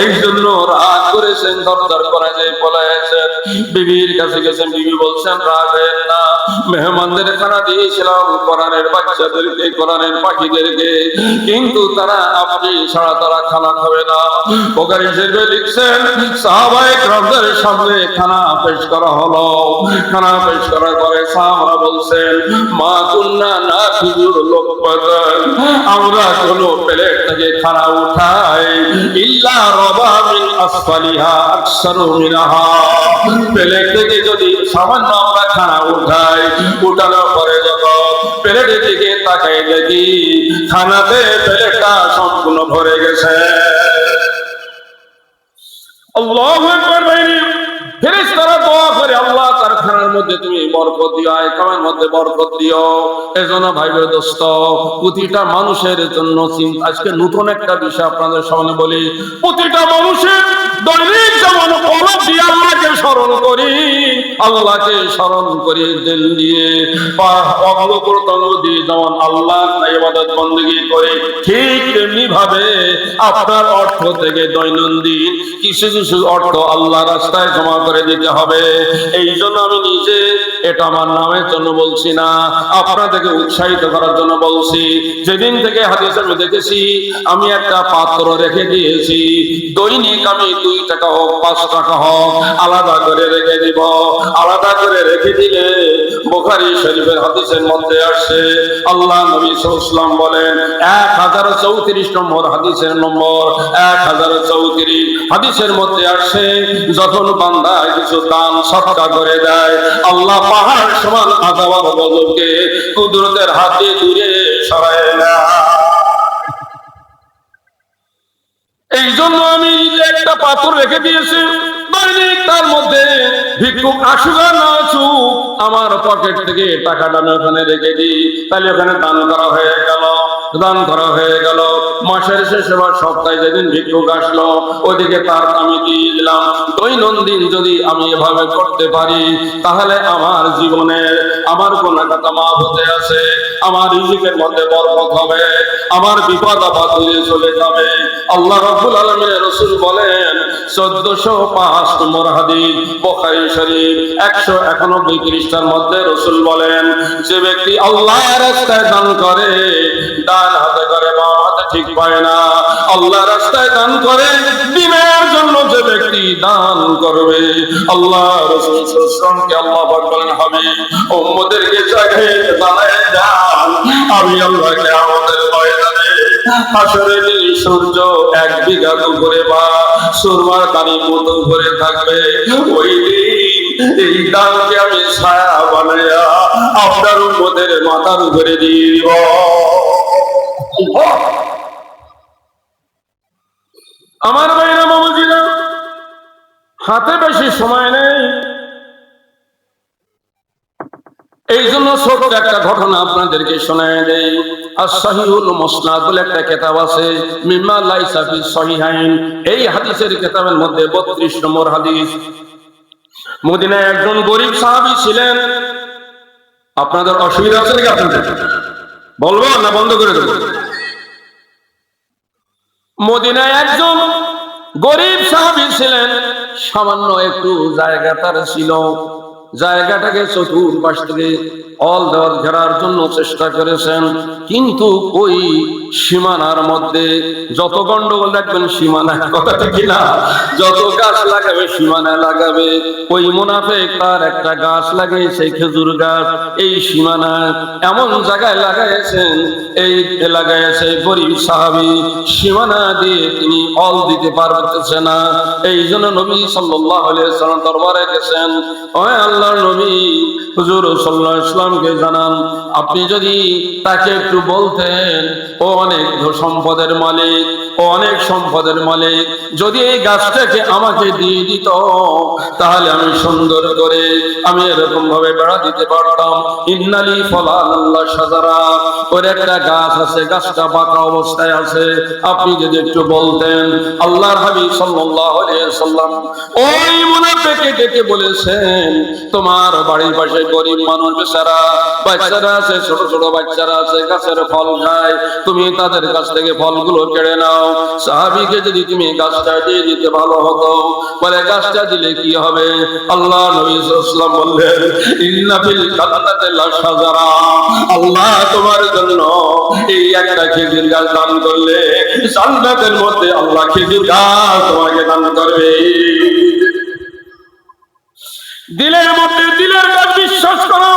এই জন্য রাগ করেছেন, দরজার কোণায় যে পলায় আছেন। বিবির কাছে গেছেন, বিবি বলছেন, রাগ হয় না, মেহমানদের খানা দিয়েছিলাম কোরআনের বাচ্চাদেরকে, কোরআনের পাখিদেরকে, কিন্তু তারা আপনি ছাড়া তারা খানা খাবে না। বুখারী শরীফে লিখছেন, সাহাবায়ে কেরামদের সামনে খানা পেশ করা হলো। খানা পেশ করার পরে সাহাবারা বলছেন, মা কুন্না নাফিজুর লুকমাতান, আমরা কোন প্লেট থেকে খানা উঠাই ইল্লা রাবা মিন আসফালিহা আকসারু মিনহা, প্লেট থেকে যদি সামান্য আমরা খানা উঠাই, উঠানোর পরে যখন প্লেটের দিকে তাকাই দেখি খানাতে প্লেটটা সম্পূর্ণ ভরে গেছে। আল্লাহু আকবার। ফেরেশতারা দোয়া করে, আল্লাহ তার খানার মধ্যে তুমি বরকত দিও, আইকামের মধ্যে বরকত দিও। এজন্য ভাই দোস্ত, প্রতিটা মানুষের জন্য আজকে নতুন একটা বিষয় আপনাদের সামনে বলি। প্রতিটা মানুষের দৈনিক যেমন কলব দিয়ে আল্লাহকে স্মরণ করি, আল্লাহকে স্মরণ করি দিল দিয়ে, অঙ্গ প্রত্যঙ্গ দিয়ে যেমন আল্লাহর ইবাদত বندگی করে, ঠিক তেমনি ভাবে আপনার অর্থ থেকে দৈনন্দিন কিছু কিছু অর্থ আল্লাহ রাস্তায় জমা করে দিতে হবে। এই জন্য আমি নিজে এটা আমার নামের জন্য বলছি না, আপনাদেরকে উৎসাহিত করার জন্য বলছি। যেদিন থেকে হাদিস আমি দেখেছি, আমি একটা পাত্র রেখে দিয়েছি, দৈনিক আমি 2 টাকা হোক 5 টাকা হোক আলাদা করে রেখে দিব। আলাদা করে রেখে দিলে বুখারী শরীফের হাদিসের মধ্যে আসছে, আল্লাহ নবী সাল্লাল্লাহু আলাইহি ওয়াসাল্লাম বলেন, 1034 নম্বর হাদিসের নম্বর 1034 হাদিসের মধ্যে আসছে, যখন বান্দা কিছু দান সদকা করে দেয়, আল্লাহ পাহাড় সমান আযাব আর গজবকে কুদরতের হাতে দূরে সরায় না। এই জন্য আমি একটা পাথর রেখে দিয়েছি, দৈনিক তার মধ্যে ভিক্ষুক আসুক আর না আসুক, আমার পকেট থেকে টাকাটা আমি ওখানে রেখে দিই, তাহলে ওখানে দান করা হয়ে গেল। দান করা হয়ে গেল, মাসের শেষে বা সপ্তাহে যেদিন ভিক্ষুক আসলো ওদিকে তার আমি দিয়ে দিলাম। দৈনন্দিন যদি আমি এভাবে করতে পারি, তাহলে আমার জীবনে আমার গুনাহটা মাফ হতে আছে, আমার রিজিকের মধ্যে বরকত হবে, আমার বিপদ আপদ দূরে চলে যাবে। আল্লাহ রাব্বুল আলামিনের রাসূল বলেন, 1405 নম্বর হাদিস বুখারী শরীফ 191 পৃষ্ঠার মধ্যে রাসূল বলেন, যে ব্যক্তি আল্লাহর রাস্তায় দান করে, ডান হাতে করে বাম হাতে ঠিক পায় না, আল্লাহর রাস্তায় দান করে, দ্বীনের জন্য যে ব্যক্তি দান করবে, আল্লাহ রাসূল সাল্লাল্লাহু আলাইহি ওয়াসাল্লামকে আল্লাহ পাক বলেন, হাবিব উম্মতদেরকে জাগে জানায় দান, আমি আল্লাহ কিয়ামতের ময়দানে হাসরের দিন সূর্য 1 বিঘা উপরে বা সুরমার দানি মতো উপরে থাকবে, ওই দিন এই দানকে আমি ছায়া বানায়া আপনার উম্মতের মাথার উপরে দিয়ে দিব। আমার ভাইরা মামাজিরা, হাতে বেশি সময় নেই, এই জন্য ছোট ছোট্ট একটা ঘটনা আপনাদেরকে শোনায় দেই। as-sahihul musnad বলে একটা কিতাব আছে, মিম্মা লাইসা ফি সহিহাইন। এই হাদিসের কিতাবের মধ্যে 32 নম্বর হাদিস। মদিনায় একজন গরিব সাহাবী ছিলেন। আপনাদের অসুবিধা আছে নাকি? আপনাদের বলবো না বন্ধ করে দেবো? মদিনায় একজন গরিব সাহাবী ছিলেন। সামান্য একটু জায়গা তার ছিল। জায়গাটাকে চতুর্পাশ থেকে অল দেওয়ার ঘেরার জন্য চেষ্টা করেছেন, কিন্তু ওই সীমানার মধ্যে যত গন্ডগোল রাখবেন, সীমানায় কথা ঠিক না, যত গাছ লাগাবে সীমানায় লাগাবে। ওই মুনাফিক তার একটা গাছ লাগিয়েছে, খেজুর গাছ, এই সীমানায় এমন জায়গায় লাগাইছেন, এই লাগাইছে গরিব সাহাবী সীমানা দিয়ে তিনি অল দিতে পারতেছে না। এই জন্য নবী সাল্লাল্লাহু আলাইহি ওয়াসাল্লাম দরবারে গেছেন, ও আল্লাহর নবী, হুজুর সাল্লাল্লাহু আলাইহি ওয়াসাল্লামকে জানান, আপনি যদি তাকে একটু বলতেন, ও অনেক সম্পদের মালিক, ও অনেক সম্পদের মালিক, যদি এই গাছটাকে আমাকে দিয়ে দিত, তাহলে আমি সুন্দর করে আমি এরকম ভাবে বেড়া দিতে পারতাম। ইন্নালি ফলাল্লাহ সাজারা, ওর একটা গাছ আছে, গাছটা বাঁকা অবস্থায় আছে, আপনি যদি একটু বলতেন। আল্লাহর হাবিব সাল্লাল্লাহু আলাইহি ওয়াসাল্লাম ওই মুনাফিককে ডেকে বলেছেন, তোমার বাড়ির পাশে গরিব মানুষ, বেচারা বাচ্চারা আছে, ছোট ছোট বাচ্চারা আছে, গাছের ফল খায়, তুমি তাদের কাছ থেকে ফলগুলো কেড়ে নাও। সাহাবীকে যদি তুমি গাছটা দিয়ে দিতে ভালো হতো। বলে গাছটা দিলে কি হবে? আল্লাহ নবী সাল্লাল্লাহু আলাইহি ওয়াসাল্লাম বললেন, ইন্না ফিল জান্নাতি লাশাজারা, আল্লাহ তোমার জন্য এই একটা খেজুর গাছ দান করলে জান্নাতের মধ্যে আল্লাহ খেজুর গাছ তোমাকে দান করবে। দিলের মধ্যে দিলের কাজ বিশ্বাস করো,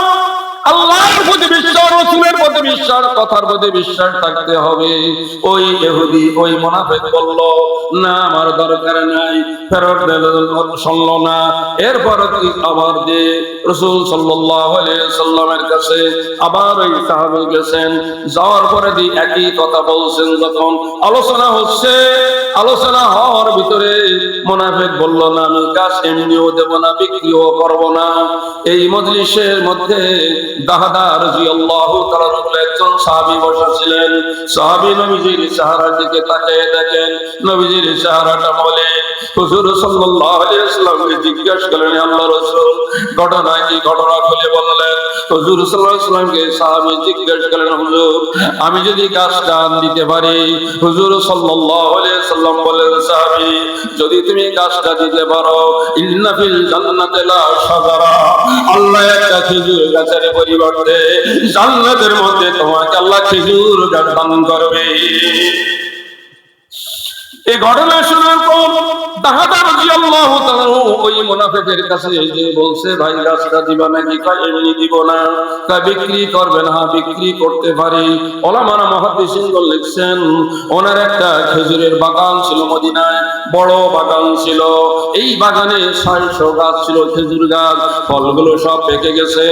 আল্লাহর প্রতি বিশ্বাস, রাসূলের প্রতি বিশ্বাস, কথার প্রতি বিশ্বাস থাকতে হবে। ওই ইহুদি, ওই মুনাফিক বলল, না আমার দরকার নাই, ফেরত দিল, শুনল না। এরপর আবার যে রাসূল সাল্লাল্লাহু আলাইহি ওয়াসাল্লামের কাছে আবার ওই সাহাবী গেছেন, যাওয়ার পরে দি একই কথা বলছেন। যখন আলোচনা হচ্ছে, আলোচনা হওয়ার ভিতরে মুনাফিক বলল, না আমি গাছ এমনিও দেব না, বিক্রিও করব না। এই মজলিসের মধ্যে দাহদা রাদিয়াল্লাহু তাআলা একজন সাহাবী বসা ছিলেন। সাহাবী নবীজির চেহারার দিকে তাকিয়ে দেখেন, নবীজির চেহারাটা বলে, হুজুর সাল্লাল্লাহু আলাইহি ওয়াসাল্লামকে জিজ্ঞাসা করলেন, আল্লাহর রাসূল ঘটনা কি? ঘটনা খুলে বললেন। হুজুর সাল্লাল্লাহু আলাইহি ওয়াসাল্লামকে সাহাবী জিজ্ঞাসা করলেন, হুজুর আমি যদি গাছ দান দিতে পারি? হুজুর সাল্লাল্লাহু আলাইহি ওয়াসাল্লাম বলেন, সাহাবী যদি তুমি গাছটা দিতে পারো, ইন্না ফিল জান্নাতি লা শাজারা, আল্লাহ একটা খেজুর গাছের পরিবর্তে জান্নাতের মধ্যে তোমাকে আল্লাহ খেজুর গাছ দান করবে। এই ঘটনা শোনার পর দাহদা রাদিয়াল্লাহু তাআলা ওই মুনাফিকের কাছে যে বলছে, ভাই গাছটা দিবা নাকি? কয় এমনি দিব না। কয় বিক্রি করবে না? বিক্রি করতে পারি। উলামারা মুহাদ্দিসিনগণ লিখছেন, ওনার একটা খেজুরের বাগান ছিল মদিনায়, বড় বাগান ছিল। এই বাগানে 600 গাছ ছিল, খেজুর গাছ। ফলগুলো সব পেকে গেছে,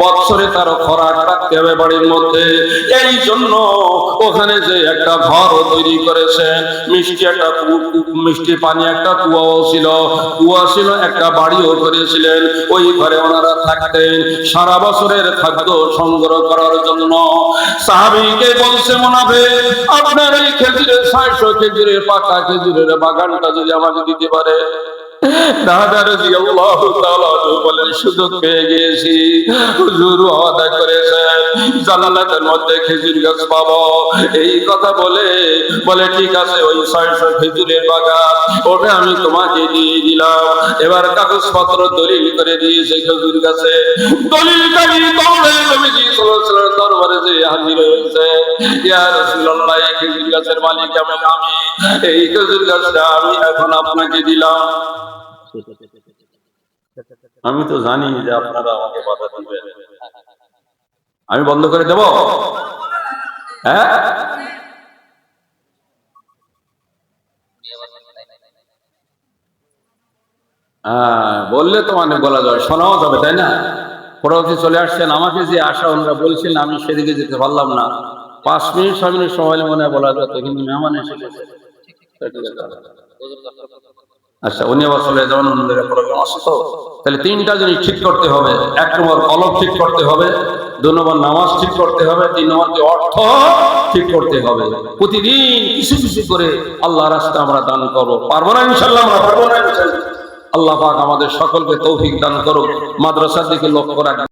বছরে তার খোরাক রাখতে হবে বাড়ির মধ্যে। এই জন্য ওখানে যে একটা ঘর তৈরি করেছেন, মিষ্টি একটা মিষ্টি পানি একটা কুয়াও ছিল, কুয়া ছিল, একটা বাড়িও করেছিলেন। ওই ঘরে ওনারা থাকতেন সারা বছরের খাদ্য সংগ্রহ করার জন্য। সাহাবীকে বলছে, মুনাফিক আপনার এই খেজুরের 600 খেজুরের পাকা খেজুরের বাগানটা যদি আমাকে দিতে পারে। দাদা রাদিয়াল্লাহু তাআলা বলেন, সুযোগ পেয়ে গিয়েছি, হুজুর ওয়াদা করেছেন জান্নাতের মধ্যে খেজুর গাছ পাবো। এই কথা বলে ঠিক আছে, ওই 600 খেজুরের বাগান ওটা আমি তোমাকে দিয়ে দিলাম। এবার কাগজপত্র দলিল করে দিয়েছে খেজুর গাছে। দলিলটা নিয়ে দৌড়ে নবীজি সাল্লাল্লাহু আলাইহি ওয়াসাল্লামের দরবারে যে হাজির হয়েছে, ইয়া রাসূলুল্লাহ, এই খেজুর গাছের মালিক আমি, এই খেজুর গাছটা আমি এখন আপনাকে দিলাম। আমি তো জানি যে আপনারা আমাকে বাধা দিবেন, আমি বন্ধ করে দেব? হ্যাঁ, বললে তো মানে বলা যাবে, শোনাও যাবে, তাই না? পরবর্তী চলে আসছেন, আমাকে যে আশা ওনারা বলছিলেন আমি সেদিকে যেতে পারলাম না। 5 মিনিট 6 মিনিট সময় মনে বলা যেত, কিন্তু মেহমান এসে গেছে। আচ্ছা, উনি আবার চলে যাবেন, অন্যদের প্রোগ্রাম আছে তো। তাহলে 3টা জিনিস ঠিক করতে হবে। 1 নম্বর কলম ঠিক করতে হবে, 2 নম্বর নামাজ ঠিক করতে হবে, 3 নম্বর কি অর্থ ঠিক করতে হবে। প্রতিদিন কিছু কিছু করে আল্লাহর রাস্তায় আমরা দান করব। পারবো না ইনশাআল্লাহ? আমরা পারবো না ইনশাআল্লাহ? আল্লাহ পাক আমাদের সকলকে তৌফিক দান করুক। মাদ্রাসার দিকে লক্ষ্য রাখবেন।